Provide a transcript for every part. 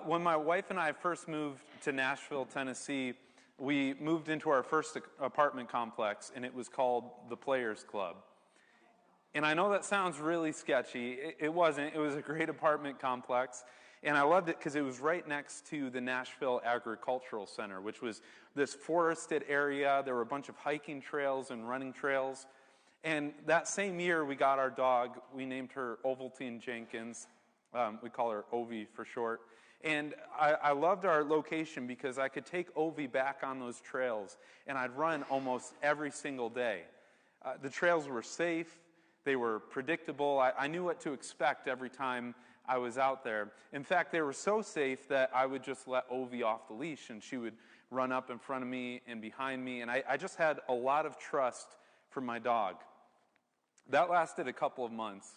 When my wife and I first moved to Nashville, Tennessee, we moved into our first apartment complex, and it was called the Players Club. And I know that sounds really sketchy. It wasn't. It was a great apartment complex, and I loved it because it was right next to the Nashville Agricultural Center, which was this forested area. There were a bunch of hiking trails and running trails. And that same year, we got our dog. We named her Ovaltine Jenkins. We call her Ovi for short. And I loved our location because I could take Ovi back on those trails, and I'd run almost every single day. The trails were safe. They were predictable. I knew what to expect every time I was out there. In fact, they were so safe that I would just let Ovi off the leash, and she would run up in front of me and behind me. And I just had a lot of trust for my dog. That lasted a couple of months.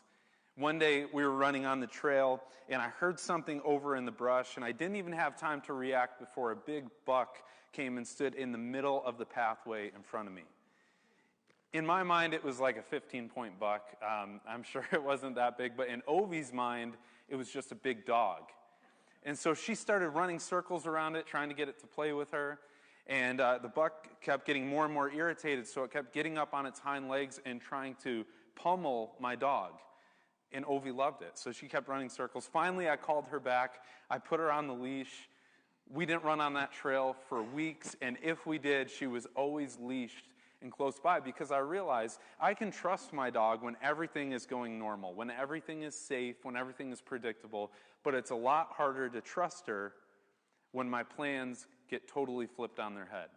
One day, we were running on the trail, and I heard something over in the brush, and I didn't even have time to react before a big buck came and stood in the middle of the pathway in front of me. In my mind, it was like a 15-point buck. I'm sure it wasn't that big, but in Ovi's mind, it was just a big dog. And so she started running circles around it, trying to get it to play with her, and the buck kept getting more and more irritated, so it kept getting up on its hind legs and trying to pummel my dog. And Ovi loved it, so she kept running circles. Finally, I called her back. I put her on the leash. We didn't run on that trail for weeks, and if we did, she was always leashed and close by, because I realized I can trust my dog when everything is going normal, when everything is safe, when everything is predictable, but it's a lot harder to trust her when my plans get totally flipped on their head.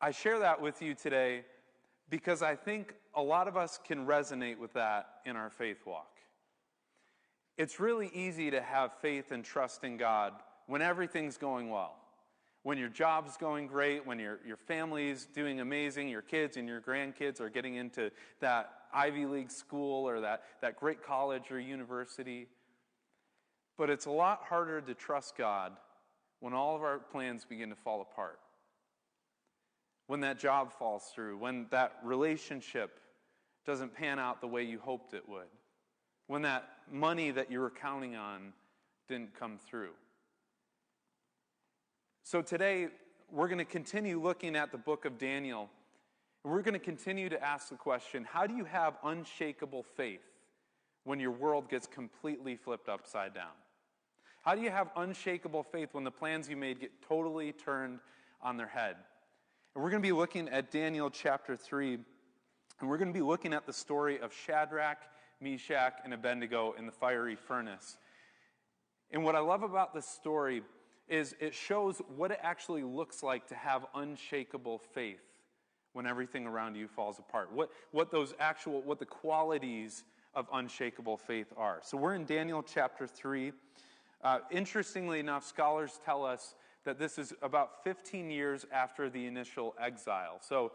I share that with you today because I think a lot of us can resonate with that in our faith walk. It's really easy to have faith and trust in God when everything's going well. When your job's going great, when your family's doing amazing, your kids and your grandkids are getting into that Ivy League school or that great college or university. But it's a lot harder to trust God when all of our plans begin to fall apart. When that job falls through, when that relationship doesn't pan out the way you hoped it would, when that money that you were counting on didn't come through. So today, we're going to continue looking at the book of Daniel. And we're going to continue to ask the question, how do you have unshakable faith when your world gets completely flipped upside down? How do you have unshakable faith when the plans you made get totally turned on their head? And we're going to be looking at Daniel chapter 3, and we're going to be looking at the story of Shadrach, Meshach, and Abednego in the fiery furnace. And what I love about this story is it shows what it actually looks like to have unshakable faith when everything around you falls apart. What the qualities of unshakable faith are. So we're in Daniel chapter 3. Interestingly enough, scholars tell us that this is about 15 years after the initial exile. So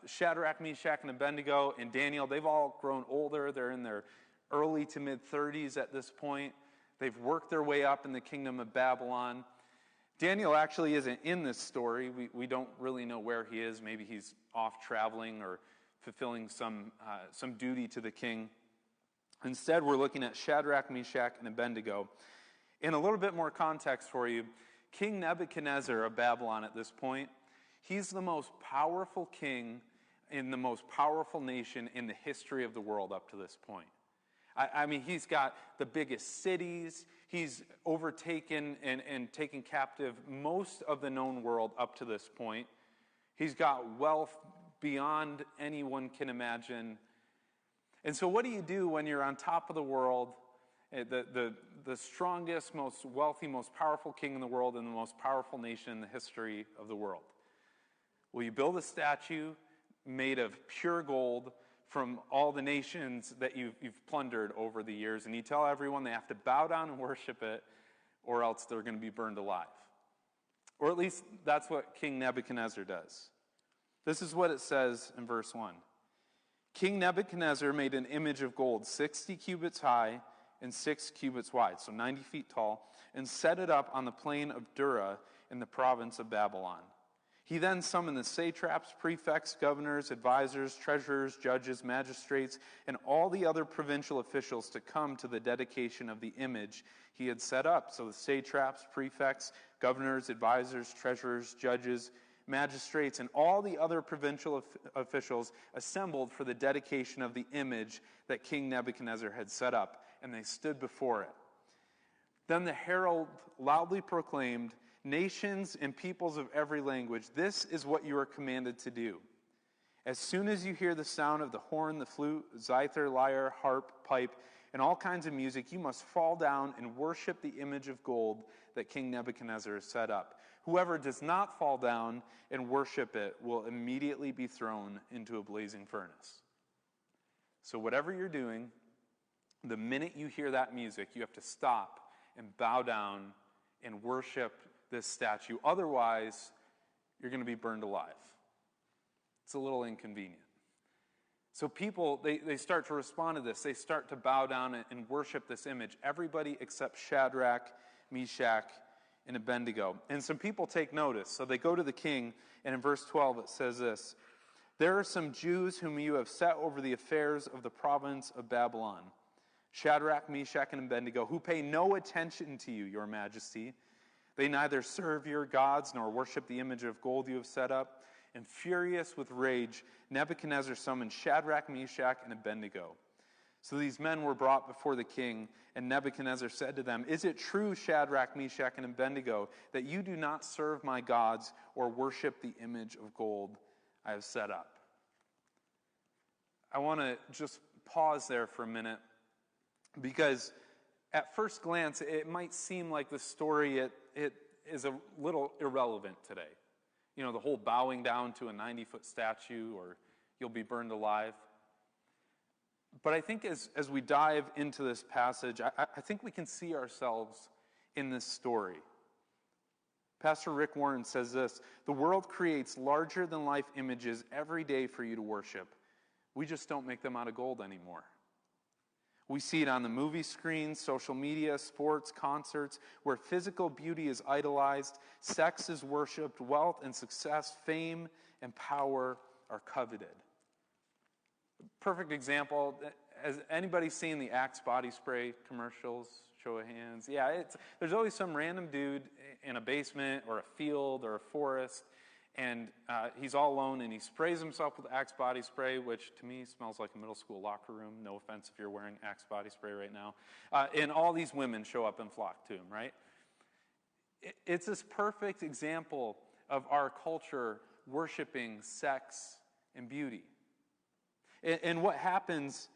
Shadrach, Meshach, and Abednego and Daniel, they've all grown older. They're in their early to mid-30s at this point. They've worked their way up in the kingdom of Babylon. Daniel actually isn't in this story. We don't really know where he is. Maybe he's off traveling or fulfilling some duty to the king. Instead, we're looking at Shadrach, Meshach, and Abednego. In a little bit more context for you, King Nebuchadnezzar of Babylon at this point, he's the most powerful king in the most powerful nation in the history of the world up to this point. I mean, he's got the biggest cities. He's overtaken and taken captive most of the known world up to this point. He's got wealth beyond anyone can imagine. And so what do you do when you're on top of the world, the strongest, most wealthy, most powerful king in the world and the most powerful nation in the history of the world? Well, you build a statue made of pure gold from all the nations that you've plundered over the years, and you tell everyone they have to bow down and worship it, or else they're going to be burned alive. Or at least that's what King Nebuchadnezzar does. This is what it says in verse 1. King Nebuchadnezzar made an image of gold 60 cubits high and 6 cubits wide, so 90 feet tall, and set it up on the plain of Dura in the province of Babylon. He then summoned the satraps, prefects, governors, advisors, treasurers, judges, magistrates, and all the other provincial officials to come to the dedication of the image he had set up. So the satraps, prefects, governors, advisors, treasurers, judges, magistrates, and all the other provincial officials assembled for the dedication of the image that King Nebuchadnezzar had set up, and they stood before it. Then the herald loudly proclaimed, "Nations and peoples of every language, this is what you are commanded to do. As soon as you hear the sound of the horn, the flute, zither, lyre, harp, pipe, and all kinds of music, you must fall down and worship the image of gold that King Nebuchadnezzar has set up. Whoever does not fall down and worship it will immediately be thrown into a blazing furnace." So whatever you're doing, the minute you hear that music, you have to stop and bow down and worship this statue. Otherwise, you're going to be burned alive. It's a little inconvenient. So people, they start to respond to this. They start to bow down and worship this image. Everybody except Shadrach, Meshach, and Abednego. And some people take notice. So they go to the king, and in verse 12 it says this, "There are some Jews whom you have set over the affairs of the province of Babylon, Shadrach, Meshach, and Abednego, who pay no attention to you, your majesty. They neither serve your gods nor worship the image of gold you have set up." And furious with rage, Nebuchadnezzar summoned Shadrach, Meshach, and Abednego. So these men were brought before the king, and Nebuchadnezzar said to them, "Is it true, Shadrach, Meshach, and Abednego, that you do not serve my gods or worship the image of gold I have set up?" I want to just pause there for a minute, because at first glance, it might seem like the story, it is a little irrelevant today. You know, the whole bowing down to a 90-foot statue, or you'll be burned alive. But I think as we dive into this passage, I think we can see ourselves in this story. Pastor Rick Warren says this, "The world creates larger-than-life images every day for you to worship. We just don't make them out of gold anymore. We see it on the movie screens, social media, sports, concerts, where physical beauty is idolized, sex is worshipped, wealth and success, fame and power are coveted." Perfect example, has anybody seen the Axe body spray commercials? Show of hands. Yeah, there's always some random dude in a basement or a field or a forest, and he's all alone, and he sprays himself with Axe body spray, which to me smells like a middle school locker room. No offense if you're wearing Axe body spray right now. And all these women show up and flock to him, right? It's this perfect example of our culture worshiping sex and beauty. And what happens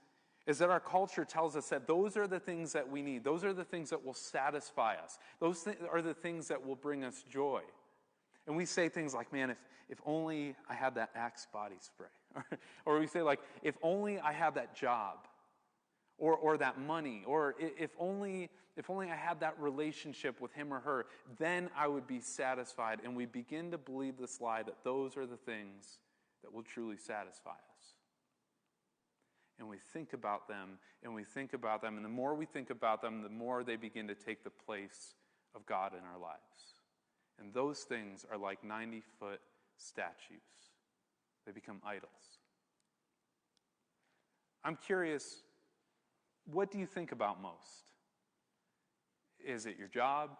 is that our culture tells us that those are the things that we need. Those are the things that will satisfy us. Those are the things that will bring us joy. And we say things like, "Man, if only I had that Axe body spray." Or we say, like, "If only I had that job." Or that money. Or if only I had that relationship with him or her, then I would be satisfied. And we begin to believe this lie that those are the things that will truly satisfy us. And we think about them, and we think about them, and the more we think about them, the more they begin to take the place of God in our lives. And those things are like 90-foot statues. They become idols. I'm curious, what do you think about most? Is it your job?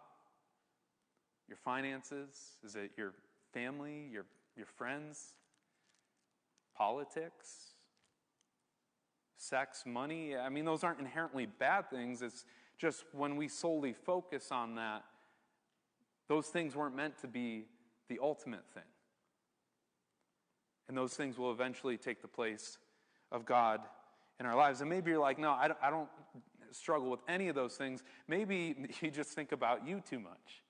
Your finances? Is it your family? Your friends? Politics? Sex, money? I mean, those aren't inherently bad things. It's just when we solely focus on that, those things weren't meant to be the ultimate thing. And those things will eventually take the place of God in our lives. And maybe you're like, "No, I don't struggle with any of those things." Maybe you just think about you too much.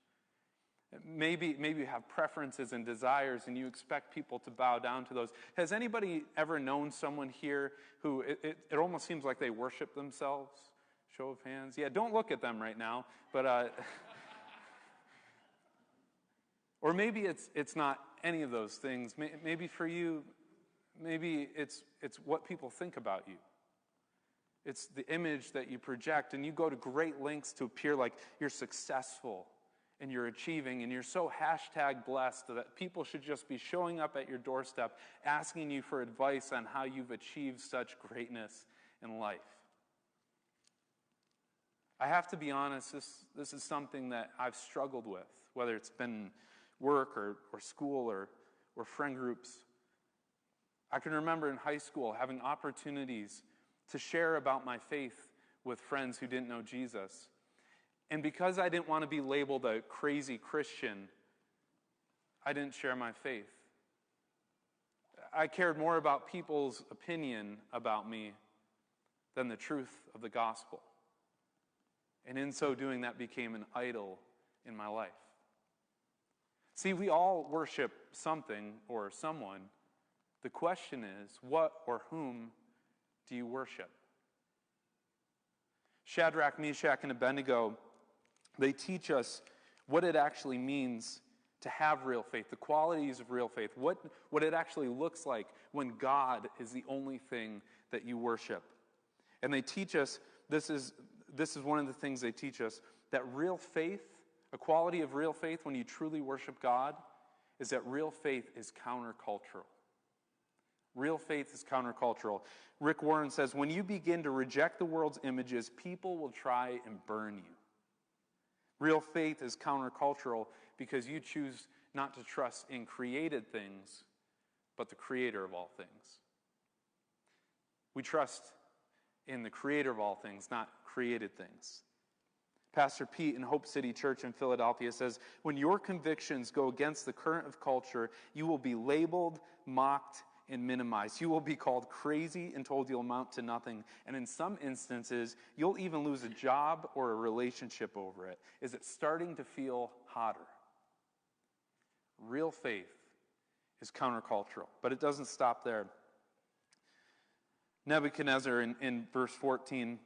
Maybe you have preferences and desires, and you expect people to bow down to those. Has anybody ever known someone here who it almost seems like they worship themselves? Show of hands. Yeah, don't look at them right now. But or maybe it's not any of those things. Maybe for you, maybe it's what people think about you. It's the image that you project, and you go to great lengths to appear like you're successful and you're achieving, and you're so #blessed that people should just be showing up at your doorstep asking you for advice on how you've achieved such greatness in life. I have to be honest, this is something that I've struggled with, whether it's been work or school or friend groups. I can remember in high school having opportunities to share about my faith with friends who didn't know Jesus. And because I didn't want to be labeled a crazy Christian, I didn't share my faith. I cared more about people's opinion about me than the truth of the gospel. And in so doing, that became an idol in my life. See, we all worship something or someone. The question is, what or whom do you worship? Shadrach, Meshach, and Abednego, they teach us what it actually means to have real faith, the qualities of real faith, what it actually looks like when God is the only thing that you worship. And they teach us, this is one of the things they teach us, that real faith, a quality of real faith when you truly worship God, is that real faith is countercultural. Real faith is countercultural. Rick Warren says, when you begin to reject the world's images, people will try and burn you. Real faith is countercultural because you choose not to trust in created things, but the creator of all things. We trust in the creator of all things, not created things. Pastor Pete in Hope City Church in Philadelphia says, when your convictions go against the current of culture, you will be labeled, mocked, and minimized. You will be called crazy and told you'll amount to nothing. And in some instances, you'll even lose a job or a relationship over it. Is it starting to feel hotter? Real faith is countercultural, but it doesn't stop there. Nebuchadnezzar in verse 14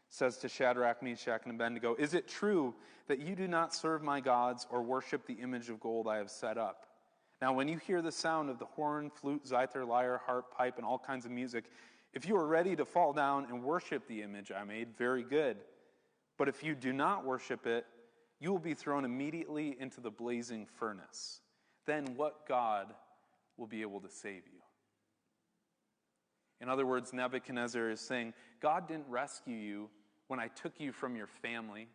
says to Shadrach, Meshach, and Abednego, is it true that you do not serve my gods or worship the image of gold I have set up? Now, when you hear the sound of the horn, flute, zither, lyre, harp, pipe, and all kinds of music, if you are ready to fall down and worship the image I made, very good. But if you do not worship it, you will be thrown immediately into the blazing furnace. Then what God will be able to save you? In other words, Nebuchadnezzar is saying, God didn't rescue you when I took you from your family,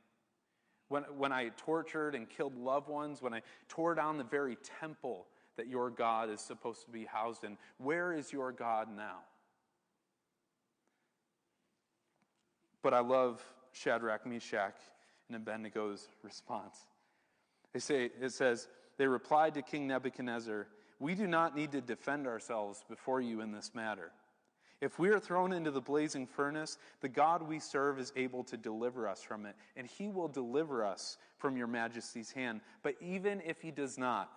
when I tortured and killed loved ones, when I tore down the very temple that your God is supposed to be housed in. Where is your God now? But I love Shadrach, Meshach, and Abednego's response. It says, they replied to King Nebuchadnezzar, we do not need to defend ourselves before you in this matter. If we are thrown into the blazing furnace, the God we serve is able to deliver us from it, and he will deliver us from your majesty's hand. But even if he does not,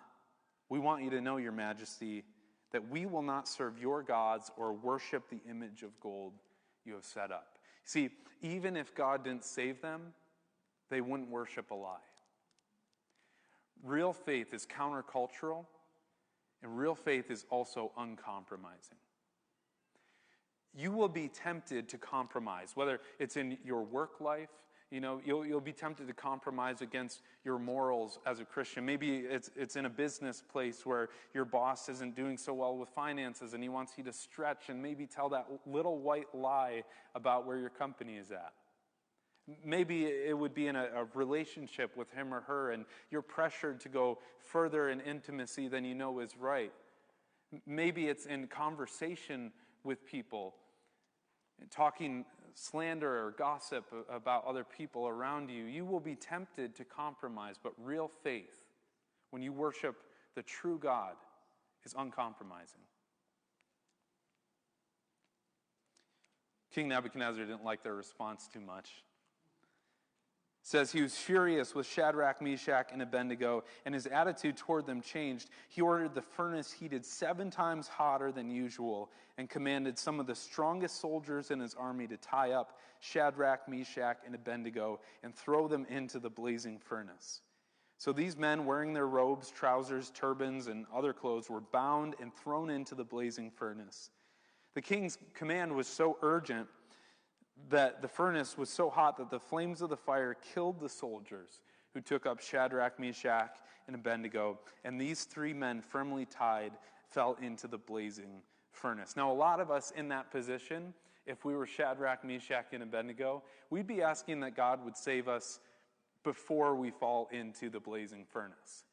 we want you to know, your majesty, that we will not serve your gods or worship the image of gold you have set up. See, even if God didn't save them, they wouldn't worship a lie. Real faith is countercultural, and real faith is also uncompromising. You will be tempted to compromise, whether it's in your work life. You'll be tempted to compromise against your morals as a Christian. Maybe it's in a business place where your boss isn't doing so well with finances and he wants you to stretch and maybe tell that little white lie about where your company is at. Maybe it would be in a relationship with him or her and you're pressured to go further in intimacy than you know is right. Maybe it's in conversation with people, talking slander or gossip about other people around you. You will be tempted to compromise, but real faith, when you worship the true God, is uncompromising. King Nebuchadnezzar didn't like their response too much. It says he was furious with Shadrach, Meshach, and Abednego, and his attitude toward them changed. He ordered the furnace heated 7 times hotter than usual and commanded some of the strongest soldiers in his army to tie up Shadrach, Meshach, and Abednego and throw them into the blazing furnace. So these men, wearing their robes, trousers, turbans, and other clothes, were bound and thrown into the blazing furnace. The king's command was so urgent that the furnace was so hot that the flames of the fire killed the soldiers who took up Shadrach, Meshach, and Abednego, and these 3 men firmly tied fell into the blazing furnace. Now, a lot of us in that position, if we were Shadrach, Meshach, and Abednego, we'd be asking that God would save us before we fall into the blazing furnace.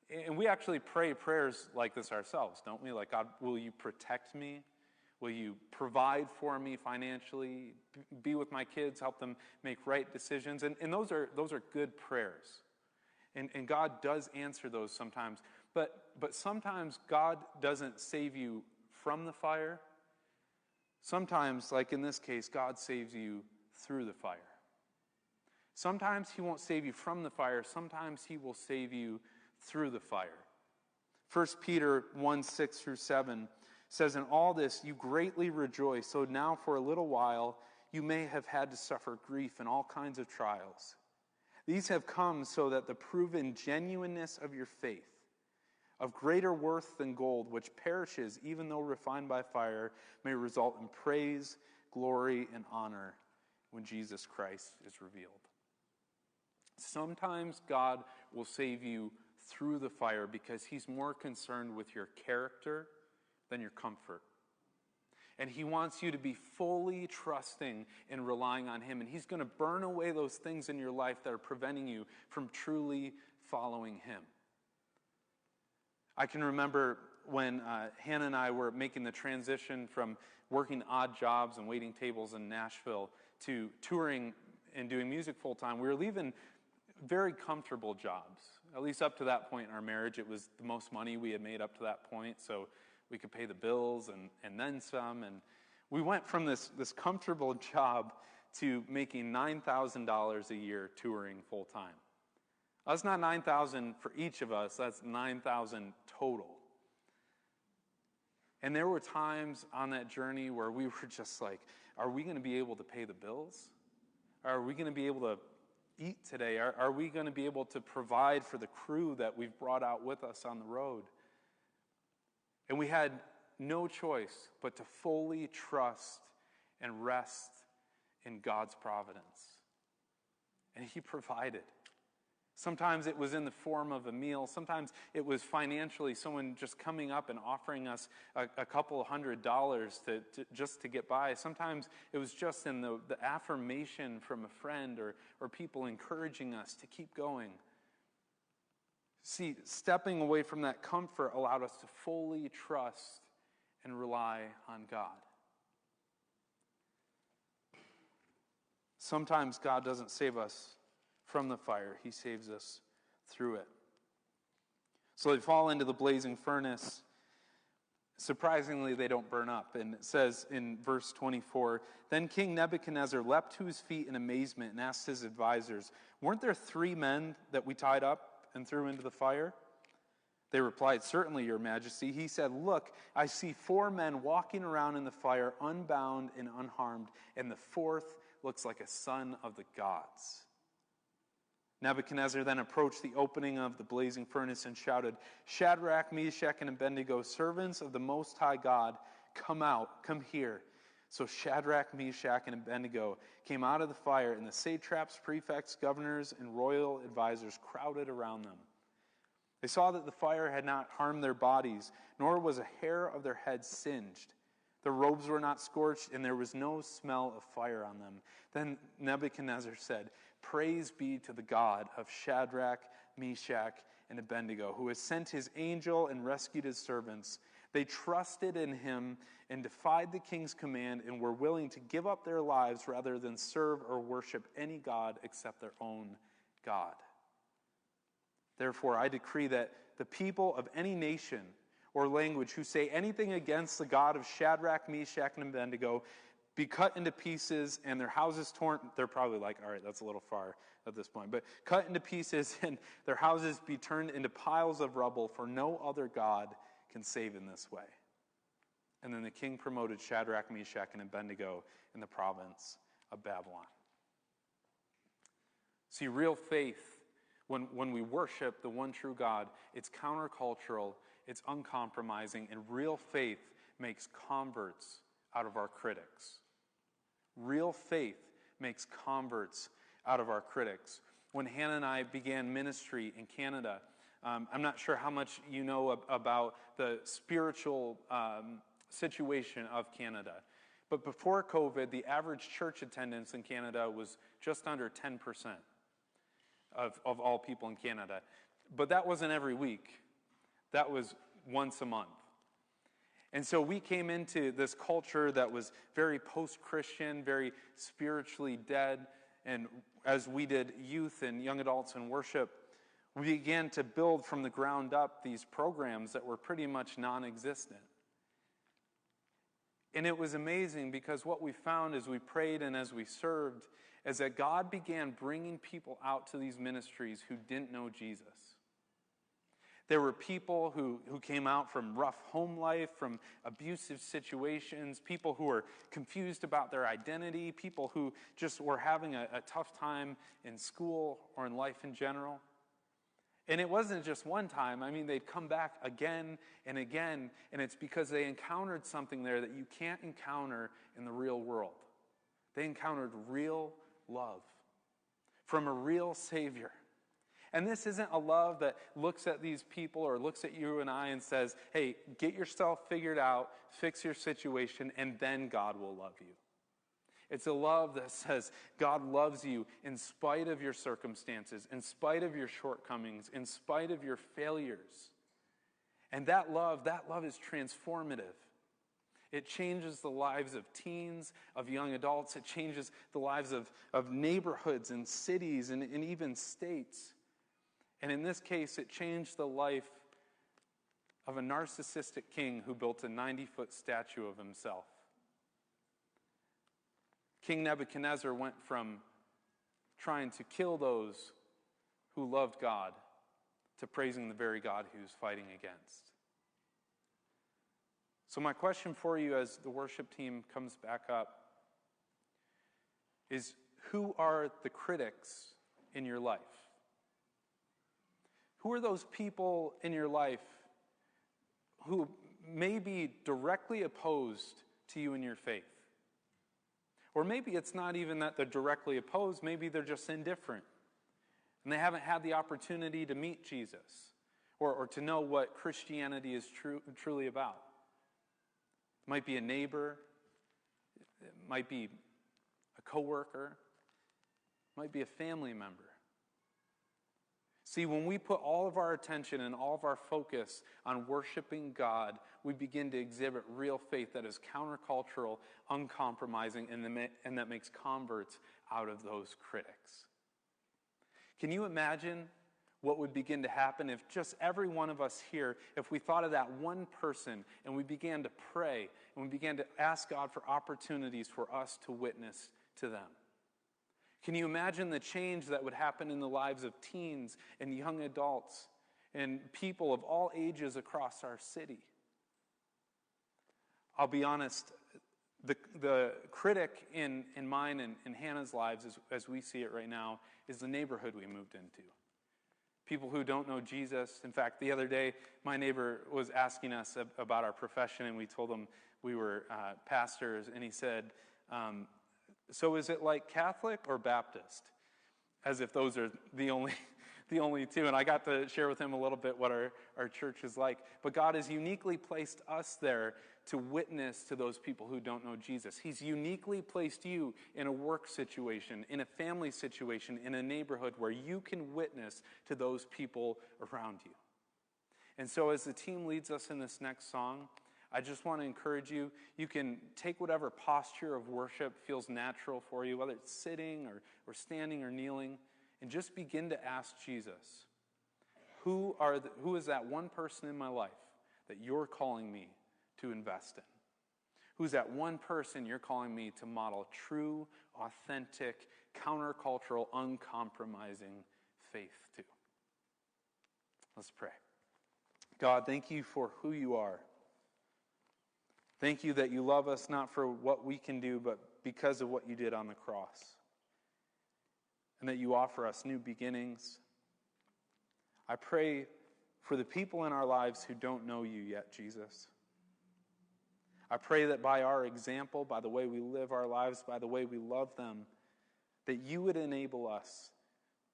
And we actually pray prayers like this ourselves, don't we? Like, God, will you protect me? Will you provide for me financially? Be with my kids, help them make right decisions. And those are good prayers. And God does answer those sometimes. But sometimes God doesn't save you from the fire. Sometimes, like in this case, God saves you through the fire. Sometimes he won't save you from the fire. Sometimes he will save you through the fire. 1 Peter 1:6-7 says, "In all this you greatly rejoice, so now for a little while you may have had to suffer grief and all kinds of trials. These have come so that the proven genuineness of your faith, of greater worth than gold, which perishes even though refined by fire, may result in praise, glory, and honor when Jesus Christ is revealed." Sometimes God will save you through the fire because he's more concerned with your character than your comfort. And he wants you to be fully trusting and relying on him. And he's going to burn away those things in your life that are preventing you from truly following him. I can remember when Hannah and I were making the transition from working odd jobs and waiting tables in Nashville to touring and doing music full time. We were leaving very comfortable jobs. At least up to that point in our marriage, it was the most money we had made up to that point, so we could pay the bills and then some. And we went from this comfortable job to making $9,000 a year touring full time. That's not $9,000 for each of us, that's $9,000 total. And there were times on that journey where we were just like, are we going to be able to pay the bills? Are we going to be able to eat today? Are we going to be able to provide for the crew that we've brought out with us on the road? And we had no choice but to fully trust and rest in God's providence. And he provided. Sometimes it was in the form of a meal. Sometimes it was financially, someone just coming up and offering us a couple $100 just to get by. Sometimes it was just in the affirmation from a friend or people encouraging us to keep going. See, stepping away from that comfort allowed us to fully trust and rely on God. Sometimes God doesn't save us from the fire. He saves us through it. So they fall into the blazing furnace. Surprisingly, they don't burn up. And it says in verse 24, "Then King Nebuchadnezzar leapt to his feet in amazement and asked his advisors, 'Weren't there 3 men that we tied up and threw into the fire?' They replied, 'Certainly, your majesty.' He said, 'Look, I see 4 men walking around in the fire, unbound and unharmed, and the 4th looks like a son of the gods.' Nebuchadnezzar then approached the opening of the blazing furnace and shouted, 'Shadrach, Meshach, and Abednego, servants of the Most High God, come out, come here.' So Shadrach, Meshach, and Abednego came out of the fire, and the satraps, prefects, governors, and royal advisors crowded around them. They saw that the fire had not harmed their bodies, nor was a hair of their heads singed. Their robes were not scorched, and there was no smell of fire on them. Then Nebuchadnezzar said, 'Praise be to the God of Shadrach, Meshach, and Abednego, who has sent his angel and rescued his servants. They trusted in him and defied the king's command and were willing to give up their lives rather than serve or worship any god except their own God. Therefore, I decree that the people of any nation or language who say anything against the God of Shadrach, Meshach, and Abednego be cut into pieces and their houses torn." They're probably like, all right, that's a little far at this point. But cut into pieces and their houses be turned into piles of rubble, for no other God can save in this way. And then the king promoted Shadrach, Meshach, and Abednego in the province of Babylon. See, real faith, when we worship the one true God, it's countercultural, it's uncompromising, and real faith makes converts out of our critics. Real faith makes converts out of our critics. when Hannah and I began ministry in Canada. I'm not sure how much you know about the spiritual situation of Canada. But before COVID, the average church attendance in Canada was just under 10% of all people in Canada. But that wasn't every week. That was once a month. And so we came into this culture that was very post-Christian, very spiritually dead. And as we did youth and young adults and worship, we began to build from the ground up these programs that were pretty much non-existent. And it was amazing because what we found as we prayed and as we served is that God began bringing people out to these ministries who didn't know Jesus. There were people who came out from rough home life, from abusive situations, people who were confused about their identity, people who just were having a tough time in school or in life in general. And it wasn't just one time. I mean, they'd come back again and again, and it's because they encountered something there that you can't encounter in the real world. They encountered real love from a real Savior. And this isn't a love that looks at these people or looks at you and I and says, hey, get yourself figured out, fix your situation, and then God will love you. It's a love that says God loves you in spite of your circumstances, in spite of your shortcomings, in spite of your failures. And that love is transformative. It changes the lives of teens, of young adults. It changes the lives of neighborhoods and cities and even states. And in this case, it changed the life of a narcissistic king who built a 90-foot statue of himself. King Nebuchadnezzar went from trying to kill those who loved God to praising the very God he was fighting against. So my question for you as the worship team comes back up is, who are the critics in your life? Who are those people in your life who may be directly opposed to you in your faith? Or maybe it's not even that they're directly opposed, maybe they're just indifferent. And they haven't had the opportunity to meet Jesus or to know what Christianity is truly about. It might be a neighbor, it might be a coworker, it might be a family member. See, when we put all of our attention and all of our focus on worshiping God, we begin to exhibit real faith that is countercultural, uncompromising, and that makes converts out of those critics. Can you imagine what would begin to happen if just every one of us here, if we thought of that one person and we began to pray and we began to ask God for opportunities for us to witness to them? Can you imagine the change that would happen in the lives of teens and young adults and people of all ages across our city? I'll be honest, the critic in mine and in Hannah's lives, as we see it right now, is the neighborhood we moved into. People who don't know Jesus. In fact, the other day, my neighbor was asking us about our profession, and we told him we were pastors, and he said, so is it like Catholic or Baptist? As if those are the only two. And I got to share with him a little bit what our church is like. But God has uniquely placed us there to witness to those people who don't know Jesus. He's uniquely placed you in a work situation, in a family situation, in a neighborhood where you can witness to those people around you. And so as the team leads us in this next song, I just want to encourage you, you can take whatever posture of worship feels natural for you, whether it's sitting or standing or kneeling, and just begin to ask Jesus, who is that one person in my life that you're calling me to invest in? Who's that one person you're calling me to model true, authentic, countercultural, uncompromising faith to? Let's pray. God, thank you for who you are. Thank you that you love us not for what we can do, but because of what you did on the cross. And that you offer us new beginnings. I pray for the people in our lives who don't know you yet, Jesus. I pray that by our example, by the way we live our lives, by the way we love them, that you would enable us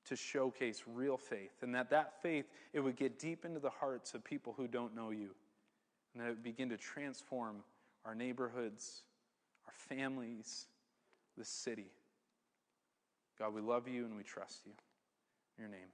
to showcase real faith, and that faith, it would get deep into the hearts of people who don't know you, and that it would begin to transform our neighborhoods, our families, the city. God, we love you and we trust you. In your name.